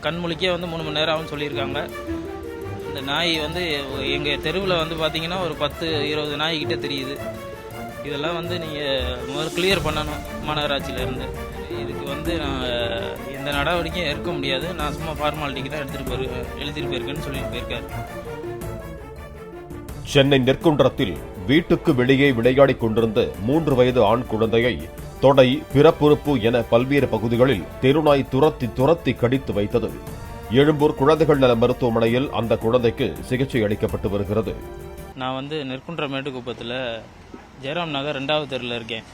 கண் முழிக்க வந்து 3 மணி நேரம் ஆகும்னு சொல்லியிருக்காங்க. இந்த நாய் வந்து எங்கள் தெருவில் வந்து பார்த்தீங்கன்னா ஒரு 10-20 நாய்கிட்ட தெரியுது. இதெல்லாம் வந்து நீங்கள் முதல்ல கிளியர் பண்ணணும் மாநகராட்சியிலேருந்து. இதுக்கு வந்து நான் எந்த நடவடிக்கையும் எடுக்க முடியாது. நான் சும்மா ஃபார்மாலிட்டிக்கு தான் எழுதிட்டு போயிருக்கேன்னு சொல்லிட்டு போயிருக்காரு. சென்னை நெற்குன்றத்தில் வீட்டுக்கு வெளியே விளையாடிக் கொண்டிருந்த 3 வயது ஆண் குழந்தையை தொடை, பிறப்புறுப்பு என பல்வேறு பகுதிகளில் தெருநாய் துரத்தி கடித்து வைத்தது. எழும்பூர் குழந்தைகள் நல மருத்துவமனையில் அந்த குழந்தைக்கு சிகிச்சை அளிக்கப்பட்டு வருகிறது. நான் வந்து நெற்குன்ற மேட்டுக்குப்பத்தில் ஜெயராம் நகர் 2வது தெருவில் இருக்கேன்.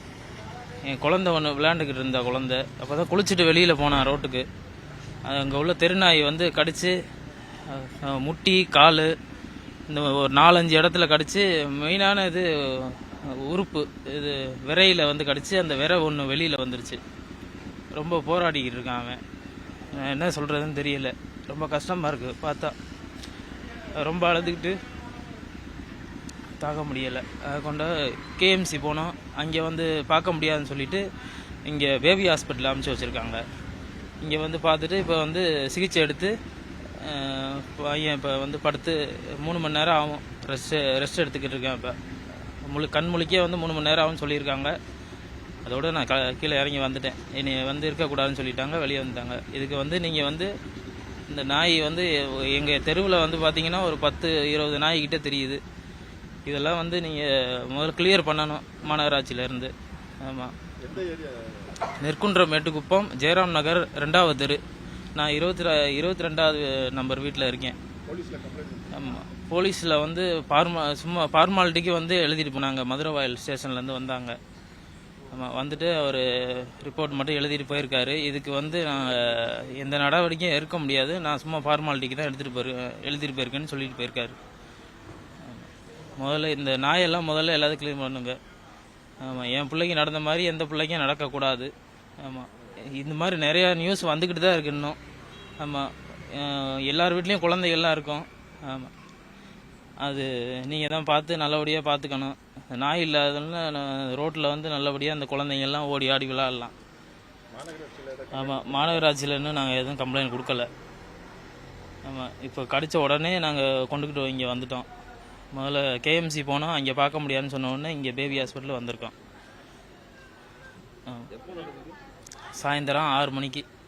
என் குழந்தை ஒன்று விளையாண்டுக்கிட்டு இருந்த குழந்தை அப்போ தான் குளிச்சுட்டு வெளியில் போனான் ரோட்டுக்கு. அங்கே உள்ள தெருநாய் வந்து கடித்து முட்டி, கால், இந்த ஒரு 4-5 இடத்துல கடித்து மெயினான இது உறுப்பு இது விரையில் வந்து கடித்து அந்த விரை ஒன்று வெளியில் வந்துருச்சு. ரொம்ப போராடிக்கிட்டு இருக்கான் அவன். என்ன சொல்கிறதுன்னு தெரியல. ரொம்ப கஷ்டமாக இருக்குது பார்த்தா. ரொம்ப அழுதுகிட்டு தாக்க முடியலை. அதை கொண்டு கேஎம்சி போனோம். அங்கே வந்து பார்க்க முடியாதுன்னு சொல்லிட்டு இங்கே பேபி ஹாஸ்பிட்டல் அமைச்சு வச்சுருக்காங்க. இங்கே வந்து பார்த்துட்டு இப்போ வந்து சிகிச்சை எடுத்து பையன் இப்போ வந்து படுத்து 3 மணி நேரம் ஆகும். ரெஸ்ட் எடுத்துக்கிட்டு இருக்கேன். இப்போ கண் முழிக்க வந்து 3 மணி நேரம் ஆகும்னு சொல்லியிருக்காங்க. அதோடு நான் கீழே இறங்கி வந்துட்டேன். என்னை வந்து இருக்கக்கூடாதுன்னு சொல்லிட்டாங்க, வெளியே வந்துட்டாங்க. இதுக்கு வந்து நீங்கள் வந்து இந்த நாய் வந்து எங்கள் தெருவில் வந்து பார்த்தீங்கன்னா ஒரு 10-20 நாய்கிட்ட தெரியுது. இதெல்லாம் வந்து நீங்கள் முதல்ல கிளியர் பண்ணணும் மாநகராட்சியிலேருந்து. ஆமாம், நெற்குன்றம் மேட்டுக்குப்பம் ஜெயராம் நகர் 2வது தெரு. நான் 22வது நம்பர் வீட்டில் இருக்கேன். ஆமாம், போலீஸில் வந்து சும்மா ஃபார்மாலிட்டிக்கு வந்து எழுதிட்டு போனாங்க. மதுரவாயல் ஸ்டேஷன்லேருந்து வந்தாங்க. ஆமாம், வந்துட்டு அவர் ரிப்போர்ட் மட்டும் எழுதிட்டு போயிருக்காரு. இதுக்கு வந்து நாங்கள் எந்த நடவடிக்கையும் எடுக்க முடியாது. நான் சும்மா ஃபார்மாலிட்டிக்கு தான் எழுதிட்டு போயிருக்கேன்னு சொல்லிட்டு போயிருக்காரு. முதல்ல இந்த நாயெல்லாம் எல்லாத்தையும் க்ளீன் பண்ணுங்க. ஆமாம், என் பிள்ளைக்கு நடந்த மாதிரி எந்த பிள்ளைக்கும் நடக்கக்கூடாது. ஆமாம், இந்த மாதிரி நிறையா நியூஸ் வந்துக்கிட்டு தான் இருக்கு இன்னும். ஆமாம், எல்லார் வீட்லேயும் குழந்தைகள்லாம் இருக்கும். ஆமாம், அது நீங்கள் தான் பார்த்து நல்லபடியாக பார்த்துக்கணும். நாய் இல்லாததுனால ரோட்டில் வந்து நல்லபடியாக அந்த குழந்தைங்கள்லாம் ஓடி ஆடி விளையாடலாம். ஆமாம், மாநகராட்சியில் இன்னும் நாங்கள் எதுவும் கம்ப்ளைண்ட் கொடுக்கல. ஆமாம், இப்போ கடித்த உடனே நாங்கள் கொண்டுக்கிட்டு இங்கே வந்துட்டோம். முதல்ல கேஎம்சி போனோம். அங்கே பார்க்க முடியாதுன்னு சொன்ன உடனே இங்கே பேபி ஹாஸ்பிட்டல் வந்திருக்கோம். சாயந்தரம் 6 மணிக்கு.